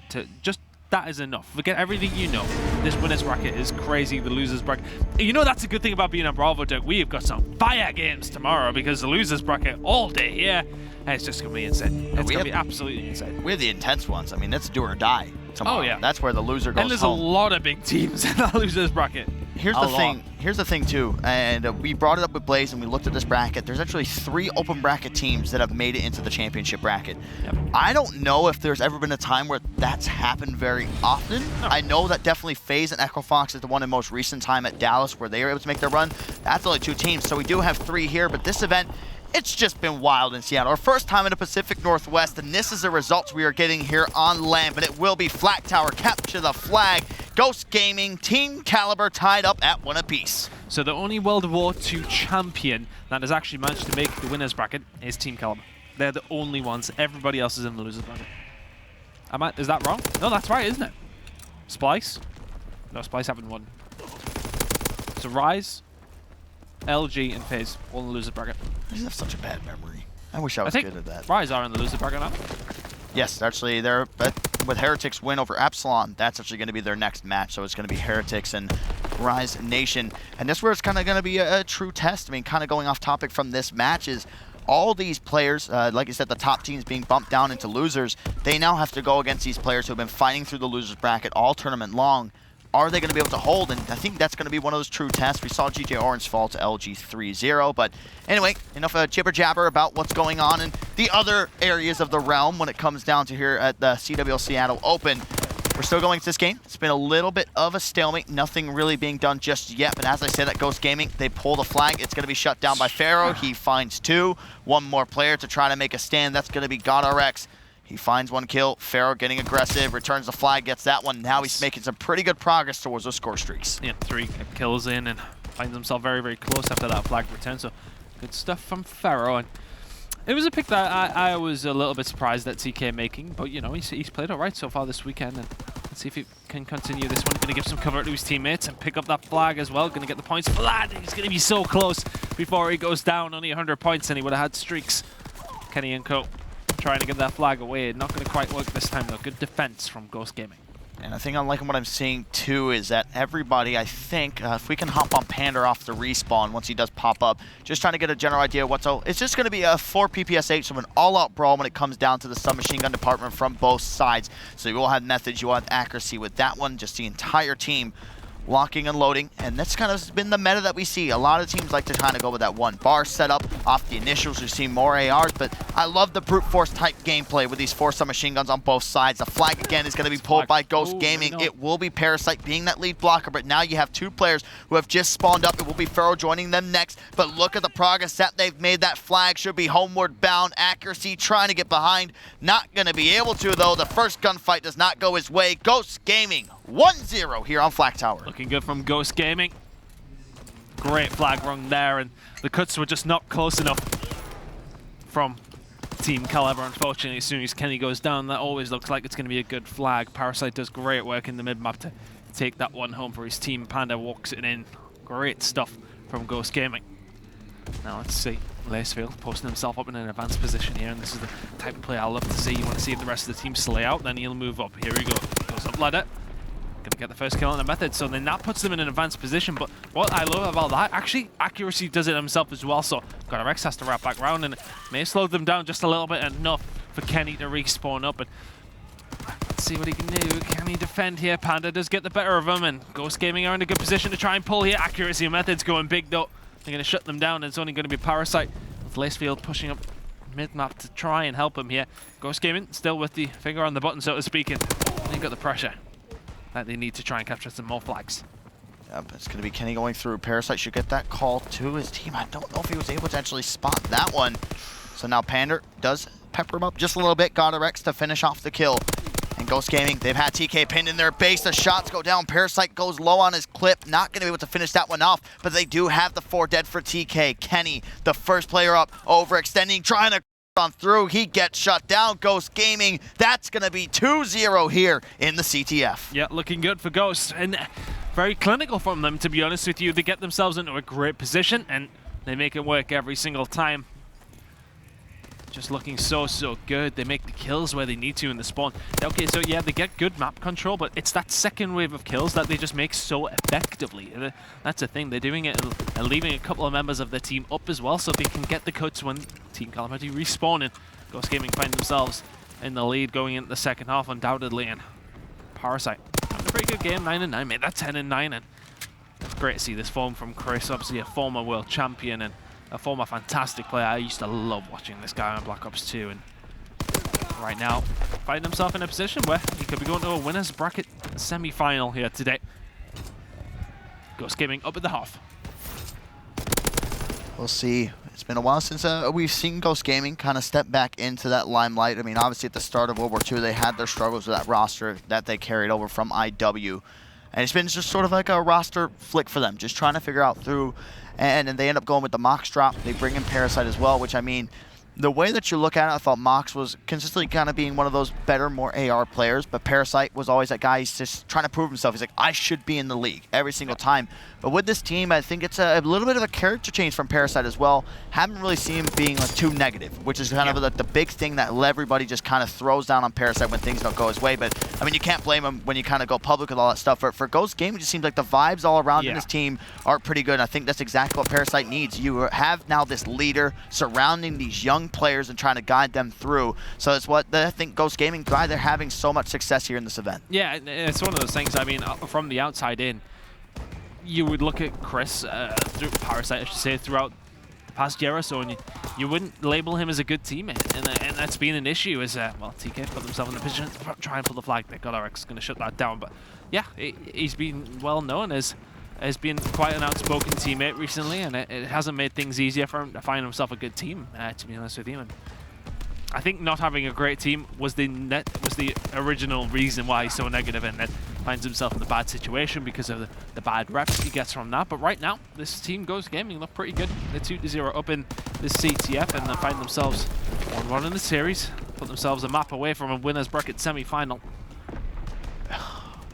That is enough. Forget everything you know. This winners bracket is crazy. The losers bracket. That's a good thing about being on Bravo, Doug. We've got some fire games tomorrow because the losers bracket all day here. It's just gonna be insane. It's gonna be absolutely insane. We're the intense ones. I mean, it's do or die tomorrow. Oh yeah. That's where the loser goes And there's home. a lot of big teams in the losers bracket. Here's the thing too, and we brought it up with Blaze and we looked at this bracket. There's actually 3 open bracket teams that have made it into the championship bracket. Yep. I don't know if there's ever been a time where that's happened very often. No. I know that definitely FaZe and Echo Fox is the one in most recent time at Dallas where they were able to make their run. That's only 2 teams, so we do have 3 here, but this event, it's just been wild in Seattle. Our first time in the Pacific Northwest, and this is the results we are getting here on land, but it will be Flat Tower, capture the flag, Ghost Gaming, Team Kaliber tied up at 1 apiece. So the only World War II champion that has actually managed to make the winners bracket is Team Kaliber. They're the only ones. Everybody else is in the losers bracket. Is that wrong? No, that's right, isn't it? Splice? No, Splice haven't won. So Rise, LG, and FaZe all in the losers bracket. I just have such a bad memory. I wish I was good at that. Rise are in the loser bracket now. Yes, actually, with Heretics' win over Epsilon, that's actually going to be their next match. So it's going to be Heretics and Rise Nation. And this is where it's kind of going to be a true test. I mean, kind of going off topic from this match is all these players, like I said, the top teams being bumped down into losers, they now have to go against these players who have been fighting through the losers bracket all tournament long. Are they going to be able to hold? And I think that's going to be one of those true tests. We saw GJ Orange fall to LG 3-0. But anyway, enough jibber jabber about what's going on in the other areas of the realm when it comes down to here at the CWL Seattle Open. We're still going to this game. It's been a little bit of a stalemate. Nothing really being done just yet. But as I said, at Ghost Gaming, they pull the flag. It's going to be shut down by Pharaoh. He finds 2. One more player to try to make a stand. That's going to be GodRx. He finds 1 kill. Pharaoh getting aggressive, returns the flag, gets that one. Now he's making some pretty good progress towards those score streaks. Yeah, 3 kills in and finds himself very, very close after that flag return. So good stuff from Pharaoh. And it was a pick that I was a little bit surprised at TK making, but he's played all right so far this weekend. And let's see if he can continue this one. Going to give some cover to his teammates and pick up that flag as well. Going to get the points for that. He's going to be so close before he goes down. Only 100 points and he would have had streaks. Kenny and Co. trying to get that flag away. Not going to quite work this time, though. Good defense from Ghost Gaming. And I think I'm liking what I'm seeing, too, is that everybody, I think, if we can hop on Panda off the respawn once he does pop up, just trying to get a general idea of what's... It's just going to be a 4 PPSH, so an all-out brawl when it comes down to the submachine gun department from both sides. So you will have methods, you will have accuracy with that one, just the entire team locking and loading, and that's kind of been the meta that we see. A lot of teams like to kind of go with that 1 bar setup off the initials. We've seen more ARs, but I love the brute force type gameplay with these 4 submachine guns on both sides. The flag again is going to be pulled by Ghost Gaming. No. It will be Parasite being that lead blocker, but now you have 2 players who have just spawned up. It will be Pharaoh joining them next, but look at the progress that they've made. That flag should be homeward bound. Accuracy trying to get behind. Not going to be able to, though. The first gunfight does not go his way. Ghost Gaming 1-0 here on Flag Tower. Looking good from Ghost Gaming. Great flag rung there, and the cuts were just not close enough from Team Kaliber. Unfortunately, as soon as Kenny goes down, that always looks like it's going to be a good flag. Parasite does great work in the mid-map to take that one home for his team. Panda walks it in. Great stuff from Ghost Gaming. Now let's see. Lacefield posting himself up in an advanced position here, and this is the type of play I love to see. You want to see if the rest of the team slay out, then he'll move up. Here we go. Goes up ladder. Going to get the first kill on the method, so then that puts them in an advanced position. But what I love about that, actually, accuracy does it himself as well. So GodRx has to wrap back around, and it may slow them down just a little bit, enough for Kenny to respawn up. And let's see what he can do. Can he defend here? Panda does get the better of him, and Ghost Gaming are in a good position to try and pull here. Accuracy and method's going big, though. They're going to shut them down, and it's only going to be Parasite with Lacefield pushing up mid-map to try and help him here. Ghost Gaming still with the finger on the button, so to speak, and they've got the pressure that they need to try and capture some more flags. Yep, it's going to be Kenny going through. Parasite should get that call to his team. I don't know if he was able to actually spot that one. So now Pander does pepper him up just a little bit. GodRx to finish off the kill. And Ghost Gaming, they've had TK pinned in their base. The shots go down. Parasite goes low on his clip. Not going to be able to finish that one off, but they do have the 4 dead for TK. Kenny, the first player up, overextending, trying to on through. He gets shut down. Ghost Gaming, that's going to be 2-0 here in the CTF. Yeah, looking good for Ghost. And very clinical from them, to be honest with you. They get themselves into a great position, and they make it work every single time. Just looking so good. They make the kills where they need to in the spawn. Okay, so yeah, they get good map control, but it's that second wave of kills that they just make so effectively. That's the thing. They're doing it and leaving a couple of members of their team up as well, so they can get the cuts when Team Kaliber respawning. Ghost Gaming find themselves in the lead going into the second half, undoubtedly, and Parasite having a pretty good game, 9-9, made that 10-9, and it's great to see this form from Chris, obviously a former world champion and a former fantastic player. I used to love watching this guy on Black Ops 2, and right now finding himself in a position where he could be going to a winner's bracket semi-final here today. Ghost Gaming up at the half. We'll see. It's been a while since we've seen Ghost Gaming kind of step back into that limelight. I mean, obviously at the start of World War II, they had their struggles with that roster that they carried over from IW. And it's been just sort of like a roster flick for them, just trying to figure out through. And they end up going with the Mox drop. They bring in Parasite as well, which, I mean, the way that you look at it, I thought Mox was consistently kind of being one of those better, more AR players, but Parasite was always that guy. He's just trying to prove himself. He's like, I should be in the league every single time. But with this team, I think it's a little bit of a character change from Parasite as well. Haven't really seen him being like too negative, which is kind of like the big thing that everybody just kind of throws down on Parasite when things don't go his way. But I mean, you can't blame him when you kind of go public with all that stuff. For Ghost Gaming, it just seems like the vibes all around in this team are pretty good. And I think that's exactly what Parasite needs. You have now this leader surrounding these young players and trying to guide them through. So it's what I think Ghost Gaming, why they're having so much success here in this event. Yeah, it's one of those things. I mean, from the outside in, you would look at Chris, through Parasite, I should say, throughout the past year or so, and you wouldn't label him as a good teammate, and that's been an issue. As well, TK put themselves in a position to try and pull the flag. They got RX going to shut that down, but yeah, he's been well known as being quite an outspoken teammate recently, and it hasn't made things easier for him to find himself a good team. To be honest with you, and I think not having a great team was the original reason why he's so negative, and that finds himself in a bad situation because of the bad reps he gets from that. But right now, this team Ghost Gaming look pretty good. They're 2-0 up in this CTF, and they find themselves 1-1 in the series. Put themselves a map away from a winner's bracket semi-final.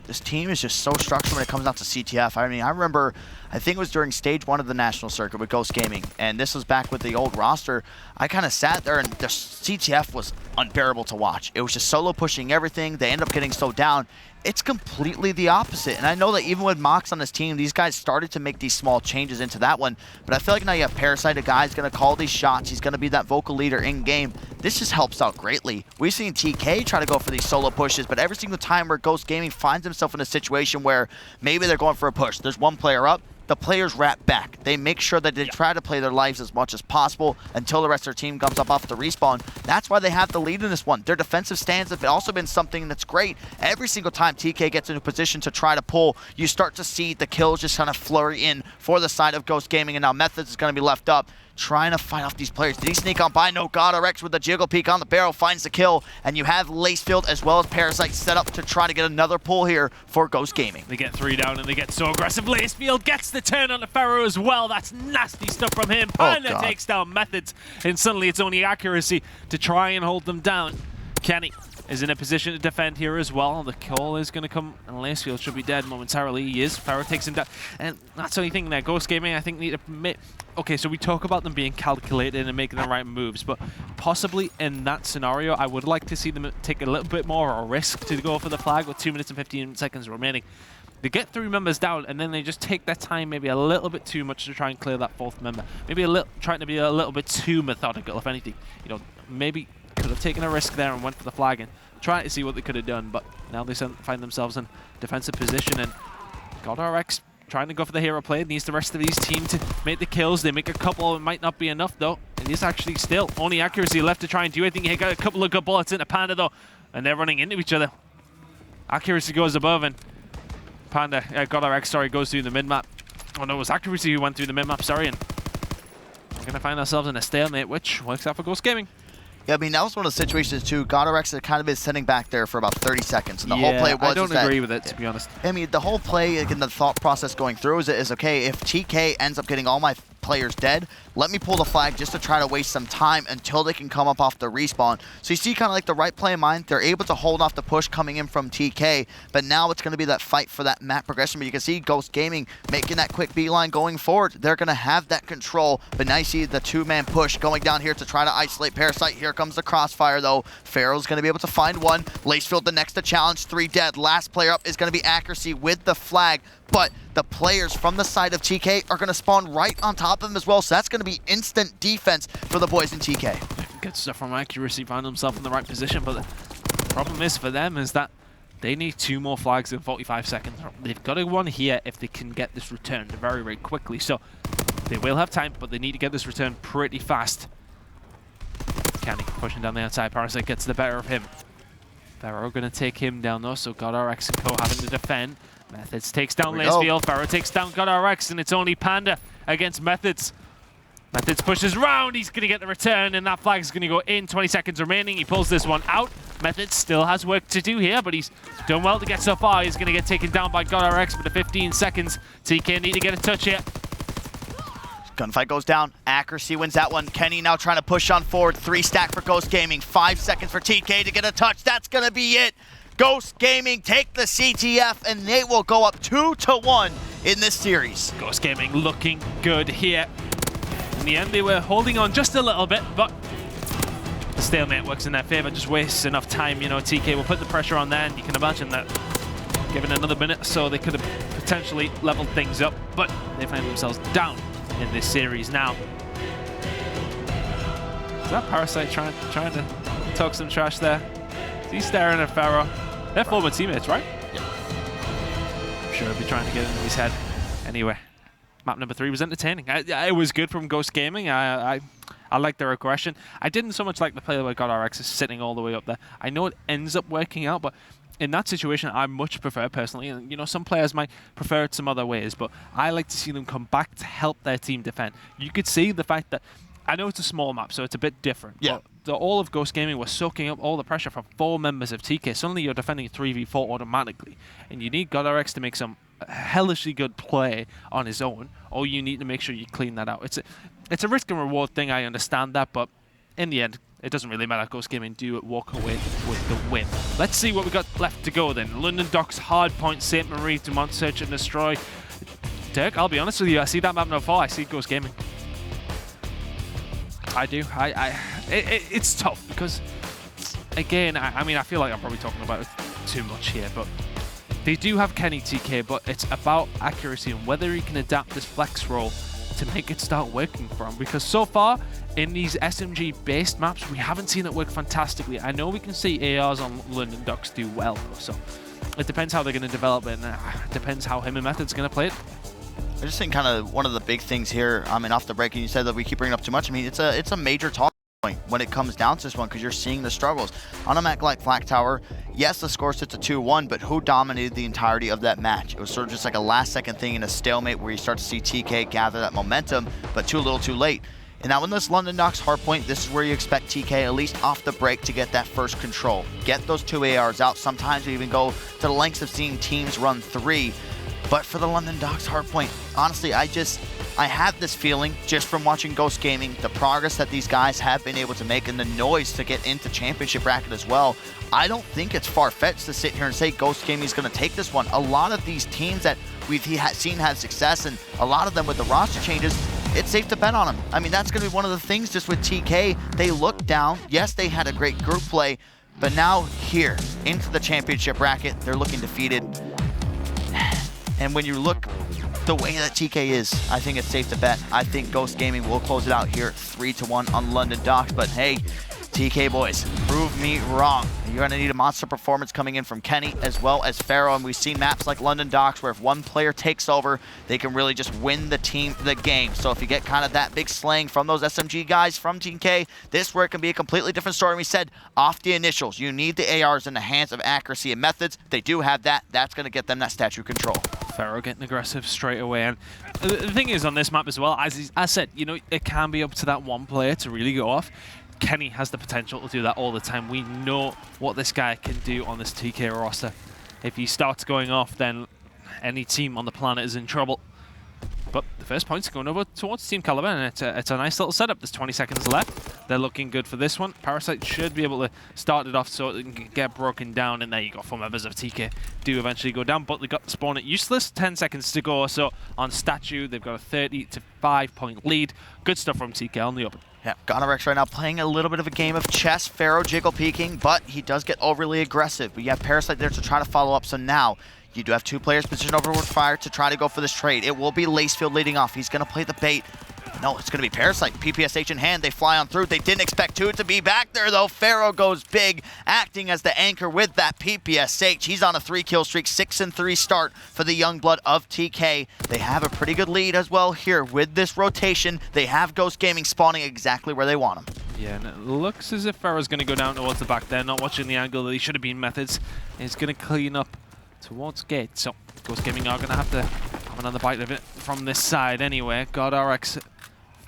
This team is just so structured when it comes down to CTF. I mean, I remember, I think it was during stage 1 of the national circuit with Ghost Gaming, and this was back with the old roster. I kind of sat there, and the CTF was unbearable to watch. It was just solo pushing everything. They end up getting slowed down. It's completely the opposite. And I know that even with Mox on this team, these guys started to make these small changes into that one. But I feel like now you have Parasite, a guy who's going to call these shots. He's going to be that vocal leader in-game. This just helps out greatly. We've seen TK try to go for these solo pushes, but every single time where Ghost Gaming finds himself in a situation where maybe they're going for a push, there's one player up, the players wrap back. They make sure that they try to play their lives as much as possible until the rest of their team comes up off the respawn. That's why they have the lead in this one. Their defensive stands have also been something that's great. Every single time TK gets into a position to try to pull, you start to see the kills just kind of flurry in for the side of Ghost Gaming, and now Methods is going to be left up, trying to fight off these players. Did he sneak on by? No. God RX with the jiggle peek on the barrel finds the kill, and you have Lacefield as well as Parasite set up to try to get another pull here for Ghost Gaming. They get 3 down and they get so aggressive. Lacefield gets the turn on the Pharaoh as well. That's nasty stuff from him. Panda takes down Methods, and suddenly it's only accuracy to try and hold them down. Kenny is in a position to defend here as well. The call is going to come, and Lacefield should be dead momentarily. He is. Pharaoh takes him down. And that's the only thing there. Ghost Gaming, I think, need to admit. Okay, so we talk about them being calculated and making the right moves, but possibly in that scenario, I would like to see them take a little bit more of a risk to go for the flag with 2 minutes and 15 seconds remaining. They get 3 members down, and then they just take their time maybe a little bit too much to try and clear that 4th member. Maybe trying to be a little bit too methodical, if anything. You know, maybe could have taken a risk there and went for the flag and tried to see what they could have done, but now they find themselves in defensive position, and God RX trying to go for the hero play. Needs the rest of his team to make the kills. They make a couple. It might not be enough, though. It is actually still only accuracy left to try and do anything. He got a couple of good bullets into Panda, though, and they're running into each other. Accuracy goes above, and Panda, God RX, sorry, goes through the mid-map. Oh, no, it was accuracy who went through the mid-map, sorry, and we're going to find ourselves in a stalemate, which works out for Ghost Gaming. Yeah, I mean, that was one of the situations, too. Godorex had kind of been sitting back there for about 30 seconds. And the whole play was I don't agree with it, to be honest. I mean, the whole play, again, the thought process going through is okay, if TK ends up getting all my players dead, let me pull the flag just to try to waste some time until they can come up off the respawn. So you see kind of like the right play in mind. They're able to hold off the push coming in from TK, but now it's going to be that fight for that map progression. But you can see Ghost Gaming making that quick beeline going forward. They're going to have that control, but now you see the two-man push going down here to try to isolate Parasite. Here comes the crossfire, though. Pharaoh's going to be able to find one. Lacefield the next to challenge, 3 dead. Last player up is going to be Accuracy with the flag, but the players from the side of TK are going to spawn right on top of him as well, so that's going to be instant defense for the boys in TK. Good stuff from Accuracy, found himself in the right position, but the problem is for them is that they need 2 more flags in 45 seconds. They've got a one here if they can get this returned very, very quickly, so they will have time, but they need to get this returned pretty fast. Kenny pushing down the outside, Parasite gets the better of him. Pharaoh going to take him down though, so GodRx and Co having to defend. Methods takes down Lacefield, Pharaoh takes down GodRx, and it's only Panda against Methods. Methods pushes round, he's going to get the return, and that flag is going to go in. 20 seconds remaining, he pulls this one out. Methods still has work to do here, but he's done well to get so far. He's going to get taken down by GodRx for the 15 seconds. TK need to get a touch here. Gunfight goes down. Accuracy wins that one. Kenny now trying to push on forward. 3 stack for Ghost Gaming. 5 seconds for TK to get a touch. That's going to be it. Ghost Gaming take the CTF, and they will go up 2-1 in this series. Ghost Gaming looking good here. In the end, they were holding on just a little bit, but the stalemate works in their favor. Just wastes enough time. You know, TK will put the pressure on there, and you can imagine that given another minute, so they could have potentially leveled things up, but they find themselves down in this series now. Is that Parasite trying to talk some trash there? Is he staring at Pharaoh? They're former teammates, right? Yeah. I'm sure he'll be trying to get into his head. Anyway, map number 3 was entertaining. It was good from Ghost Gaming. I like their aggression. I didn't so much like the play where GodRx is sitting all the way up there. I know it ends up working out, but in that situation, I much prefer personally, and you know, some players might prefer it some other ways, but I like to see them come back to help their team defend. You could see the fact that, I know it's a small map, so it's a bit different, yeah. But all of Ghost Gaming was soaking up all the pressure from 4 members of TK. Suddenly you're defending 3v4 automatically, and you need GodRx to make some hellishly good play on his own, or you need to make sure you clean that out. It's a risk and reward thing, I understand that, but in the end, it doesn't really matter. Ghost Gaming do walk away with the win. Let's see what we got left to go then. London Docks, Hardpoint, St. Marie, Dumont, Search and Destroy. Dirk, I'll be honest with you, I see that map no 4, I see Ghost Gaming. I do. It's tough because, again, I mean, I feel like I'm probably talking about it too much here, but they do have Kenny TK, but it's about accuracy and whether he can adapt this flex role to make it start working for him, because so far in these SMG-based maps, we haven't seen it work fantastically. I know we can see ARs on London Docks do well, though, so it depends how they're going to develop it, and it depends how him and Method's going to play it. I just think kind of one of the big things here, I mean, off the break, and you said that we keep bringing up too much. I mean, it's a major talking point when it comes down to this one, because you're seeing the struggles. On a map like Flak Tower, yes, the score sits at 2-1, but who dominated the entirety of that match? It was sort of just like a last-second thing in a stalemate where you start to see TK gather that momentum, but too little too late. And now in this London Docks hardpoint, this is where you expect TK, at least off the break, to get that first control. Get those 2 ARs out. Sometimes we even go to the lengths of seeing teams run 3. But for the London Docks hardpoint, honestly, I have this feeling just from watching Ghost Gaming, the progress that these guys have been able to make and the noise to get into championship bracket as well. I don't think it's far-fetched to sit here and say Ghost Gaming is going to take this one. A lot of these teams that we've seen have success, and a lot of them with the roster changes, it's safe to bet on them. I mean, that's going to be one of the things just with TK. They look down. Yes, they had a great group play, but now here into the championship bracket, they're looking defeated. And when you look the way that TK is, I think it's safe to bet. I think Ghost Gaming will close it out here 3-1 on London Docks. But hey, TK boys, prove me wrong. You're going to need a monster performance coming in from Kenny as well as Pharaoh. And we've seen maps like London Docks where if one player takes over, they can really just win the game. So if you get kind of that big slaying from those SMG guys from TK, this is where it can be a completely different story. And we said off the initials, you need the ARs in the hands of Accuracy and Methods. They do have that. That's going to get them that statue control. Pharaoh getting aggressive straight away, and the thing is on this map as well, as I said, you know, it can be up to that one player to really go off. Kenny has the potential to do that all the time. We know what this guy can do on this TK roster. If he starts going off, then any team on the planet is in trouble. But the first point's going over towards Team Kaliber, and it's a nice little setup. There's 20 seconds left. They're looking good for this one. Parasite should be able to start it off so it can get broken down, and there you go. 4 members of TK do eventually go down, but they got the spawn at useless. 10 seconds to go, so on Statue, they've got a 30-5 point lead. Good stuff from TK on the open. Yeah, Gonorex right now playing a little bit of a game of chess. Pharaoh jiggle peeking, but he does get overly aggressive. But you have Parasite there to try to follow up, so now you do have 2 players positioned over with fire to try to go for this trade. It will be Lacefield leading off. He's going to play the bait. No, it's going to be Parasite. PPSH in hand. They fly on through. They didn't expect 2 to be back there, though. Pharaoh goes big, acting as the anchor with that PPSH. He's on a 3-kill streak, 6-3 start for the young blood of TK. They have a pretty good lead as well here with this rotation. They have Ghost Gaming spawning exactly where they want him. Yeah, and it looks as if Pharaoh's going to go down towards the back there, not watching the angle that he should have been. Methods. He's going to clean up towards gate, so Ghost Gaming are going to have to have another bite of it from this side anyway. GodRx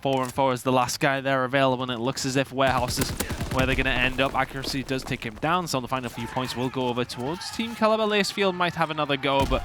4-4 is the last guy there available, and it looks as if Warehouse is where they're going to end up. Accuracy does take him down, so the final few points will go over towards Team Kaliber. Lacefield might have another go, but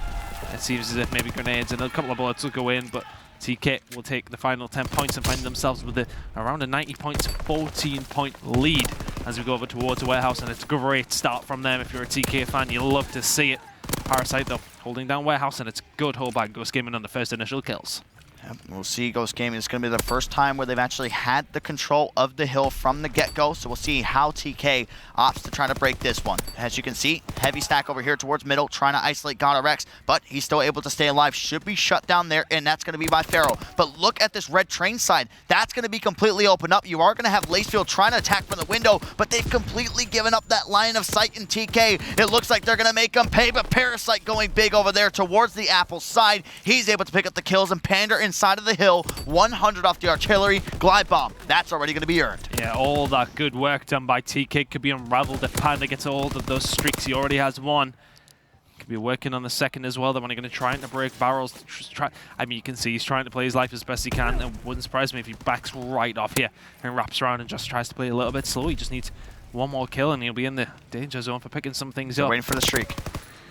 it seems as if maybe grenades and a couple of bullets will go in, but TK will take the final 10 points and find themselves with around a 90 points, 14-point lead as we go over towards Warehouse, and it's a great start from them. If you're a TK fan, you'll love to see it. Parasite, though, holding down Warehouse, and it's good hold by Ghost Gaming on the first initial kills. Yep, we'll see Ghost Gaming. It's going to be the first time where they've actually had the control of the hill from the get-go, so we'll see how TK opts to try to break this one. As you can see, heavy stack over here towards middle, trying to isolate GodRx, but he's still able to stay alive. Should be shut down there, and that's going to be by Pharaoh. But look at this red train side. That's going to be completely open up. You are going to have Lacefield trying to attack from the window, but they've completely given up that line of sight in TK. It looks like they're going to make them pay, but Parasite going big over there towards the Apple side. He's able to pick up the kills, and Pander inside of the hill, 100 off the artillery, glide bomb. That's already going to be earned. Yeah, all that good work done by TK could be unraveled if Panda gets hold of those streaks. He already has 1. Could be working on the second as well. They're only going to try to break barrels. I mean, you can see he's trying to play his life as best he can. It wouldn't surprise me if he backs right off here and wraps around and just tries to play a little bit slow. He just needs 1 more kill and he'll be in the danger zone for picking some things up. Waiting for the streak.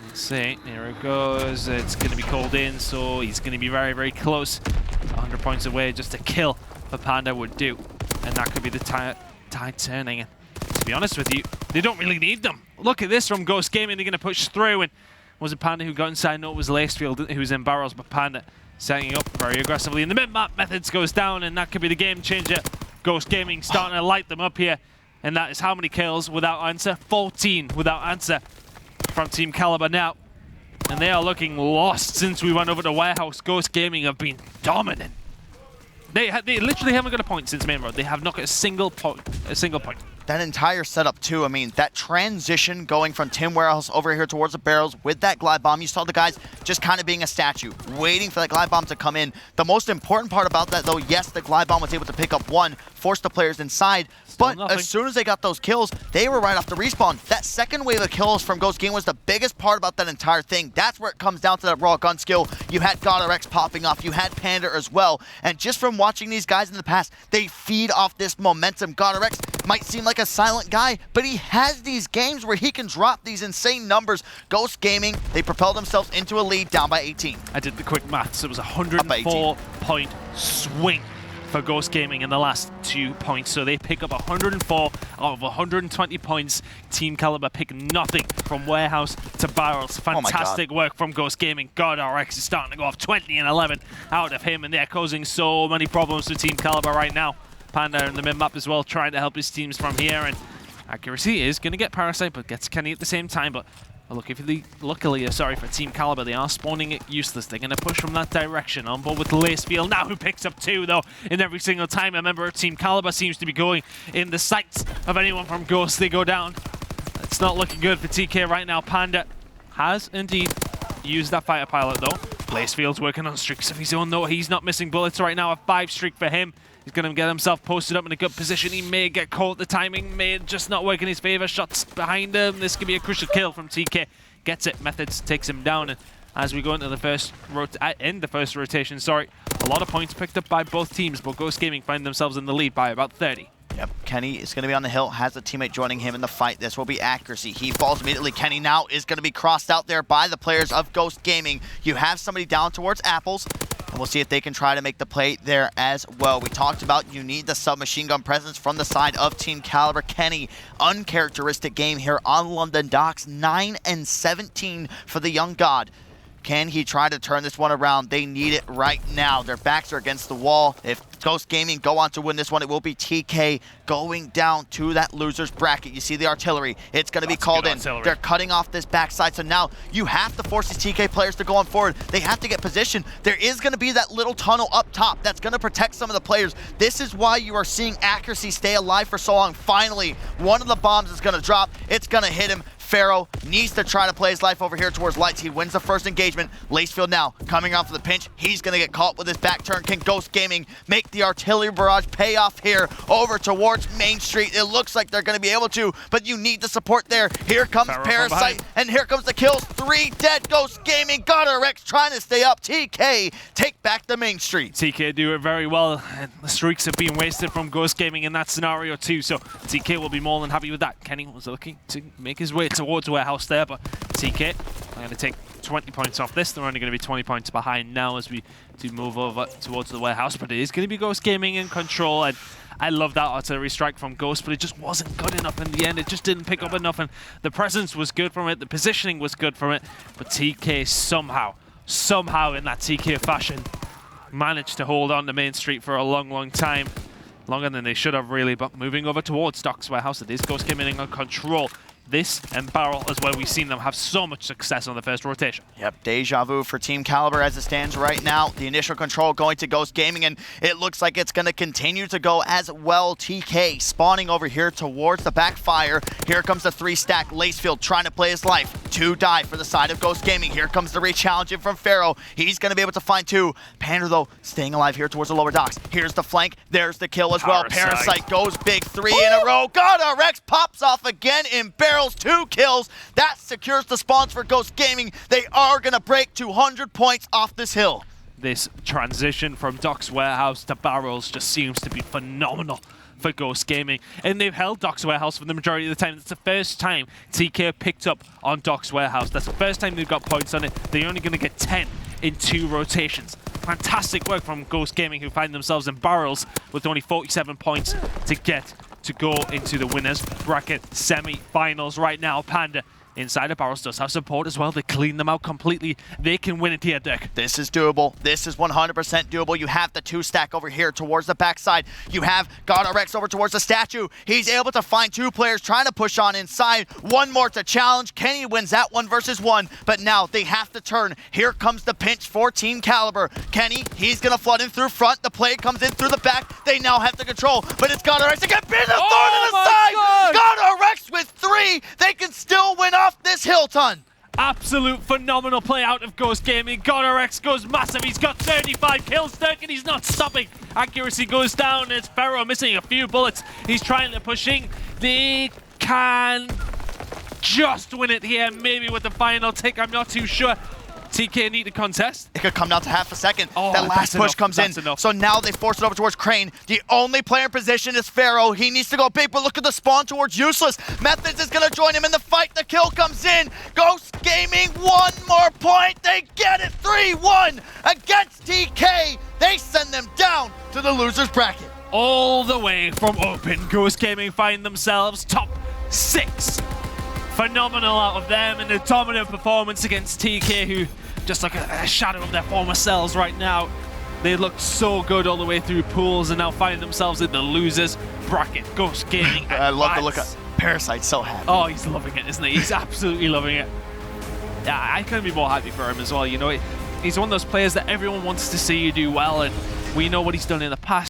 Let's see, here it goes. It's going to be called in, so he's going to be very, very close. 100 points away, just a kill for Panda would do. And that could be the tide turning. And to be honest with you, they don't really need them. Look at this from Ghost Gaming. They're going to push through. And was it Panda who got inside? No, it was Lacefield who was in barrels, but Panda setting up very aggressively. And the mid-map methods goes down, and that could be the game changer. Ghost Gaming starting to light them up here. And that is how many kills without answer? 14 without answer from Team Kaliber now. And they are looking lost since we went over to Warehouse. Ghost Gaming have been dominant. They literally haven't got a point since main road. They have not got a single point. That entire setup too, I mean, that transition going from Tim Warehouse over here towards the barrels with that glide bomb, you saw the guys just kind of being a statue, waiting for that glide bomb to come in. The most important part about that though, yes, the glide bomb was able to pick up 1, force the players inside, but as soon as they got those kills, they were right off the respawn. That second wave of kills from Ghost Gaming was the biggest part about that entire thing. That's where it comes down to that raw gun skill. You had GodRx popping off, you had Panda as well, and just from watching these guys in the past, they feed off this momentum. GodRx might seem like a silent guy, but he has these games where he can drop these insane numbers. Ghost Gaming, they propelled themselves into a lead down by 18. I did the quick maths. It was a 104-point swing for Ghost Gaming in the last 2 points. So they pick up 104 out of 120 points. Team Kaliber pick nothing from Warehouse to barrels. Fantastic work from Ghost Gaming. GodRx is starting to go off 20 and 11 out of him, and they're causing so many problems for Team Kaliber right now. Panda in the mid-map as well, trying to help his teams from here, and Accuracy is going to get Parasite, but gets Kenny at the same time. But luckily, for Team Kaliber, they are spawning it useless. They're going to push from that direction. On board with Lacefield now, who picks up 2, though, in every single time a member of Team Kaliber seems to be going in the sights of anyone from Ghost. They go down. It's not looking good for TK right now. Panda has indeed used that fighter pilot, though. Lacefield's working on streaks of his own, though. He's not missing bullets right now. A 5 streak for him. He's going to get himself posted up in a good position. He may get caught. The timing may just not work in his favor. Shots behind him. This could be a crucial kill from TK. Gets it. Methods takes him down. And as we go into the first rotation, a lot of points picked up by both teams, but Ghost Gaming find themselves in the lead by about 30. Yep, Kenny is going to be on the hill, has a teammate joining him in the fight. This will be accuracy. He falls immediately. Kenny now is going to be crossed out there by the players of Ghost Gaming. You have somebody down towards Apples, and we'll see if they can try to make the play there as well. We talked about you need the submachine gun presence from the side of Team Kaliber. Kenny, uncharacteristic game here on London Docks. 9-17 for the young god. Can he try to turn this one around? They need it right now. Their backs are against the wall. If Ghost Gaming go on to win this one, it will be TK going down to that loser's bracket. You see the artillery. It's going to be called in. They're cutting off this backside. So now you have to force these TK players to go on forward. They have to get position. There is going to be that little tunnel up top that's going to protect some of the players. This is why you are seeing accuracy stay alive for so long. Finally, one of the bombs is going to drop. It's going to hit him. Pharaoh needs to try to play his life over here towards Lights. He wins the first engagement. Lacefield now coming off for the pinch. He's going to get caught with his back turn. Can Ghost Gaming make the artillery barrage pay off here over towards Main Street? It looks like they're going to be able to, but you need the support there. Here comes Parasite, and here comes the kills. 3 dead. Ghost Gaming. Got Rex trying to stay up. TK take back the Main Street. TK do it very well, and the streaks are being wasted from Ghost Gaming in that scenario too, so TK will be more than happy with that. Kenny was looking to make his way towards Warehouse there, but TK are going to take 20 points off this. They're only going to be 20 points behind now as we do move over towards the Warehouse, but it is going to be Ghost Gaming in control, and I love that artillery strike from Ghost, but it just wasn't good enough in the end. It just didn't pick up enough, and the presence was good from it, the positioning was good from it, but TK somehow in that TK fashion managed to hold on to Main Street for a long time. Longer than they should have, really, but moving over towards Docks Warehouse, it is Ghost Gaming in control. This and Barrel as well, we've seen them have so much success on the first rotation. Yep, deja vu for Team Kaliber as it stands right now. The initial control going to Ghost Gaming, and it looks like it's going to continue to go as well. TK spawning over here towards the backfire. Here comes the 3-stack. Lacefield trying to play his life. 2 die for the side of Ghost Gaming. Here comes the re-challenging from Pharaoh. He's going to be able to find 2. Panda, though, staying alive here towards the lower docks. Here's the flank. There's the kill as well. Parasite goes big. 3 in a row. God, Rex pops off again in barrels. 2 kills. That secures the spawns for Ghost Gaming. They are going to break 200 points off this hill. This transition from Docks Warehouse to Barrels just seems to be phenomenal for Ghost Gaming. And they've held Docks Warehouse for the majority of the time. That's the first time TK picked up on Docks Warehouse. That's the first time they've got points on it. They're only going to get 10 in 2 rotations. Fantastic work from Ghost Gaming, who find themselves in Barrels with only 47 points to get to go into the winners bracket semi-finals right now. Panda inside of Barrels does have support as well. They clean them out completely. They can win it here, Dirk. This is doable. This is 100% doable. You have the 2-stack over here towards the backside. You have God Rex over towards the statue. He's able to find 2 players trying to push on inside. 1 more to challenge. Kenny wins that 1 versus 1, but now they have to turn. Here comes the pinch for Team Kaliber. Kenny, he's going to flood in through front. The play comes in through the back. They now have the control, but it's God Rex again. Been the thorn in the side. God Rex with 3. They can still win off this hill ton. Absolute phenomenal play out of Ghost Gaming. Godorex goes massive. He's got 35 kills, Dirk, and he's not stopping. Accuracy goes down. It's Pharaoh missing a few bullets. He's trying to push in. They can just win it here, maybe with the final tick. I'm not too sure. TK need to contest. It could come down to half a second. Oh, that last push comes in. Enough. So now they force it over towards Crane. The only player in position is Pharaoh. He needs to go big, but look at the spawn towards Useless. Methods is going to join him in the fight. The kill comes in. Ghost Gaming, 1 more point. They get it. 3-1 against TK. They send them down to the loser's bracket. All the way from open, Ghost Gaming find themselves top 6. Phenomenal out of them, and a dominant performance against TK, who just like a shadow of their former selves right now. They looked so good all the way through pools and now find themselves in the losers bracket. Ghost Gaming. I love the look of Parasite, so happy. Oh, he's loving it, isn't he? He's absolutely loving it. Yeah, I couldn't be more happy for him as well. You know, he's one of those players that everyone wants to see you do well, and we know what he's done in the past.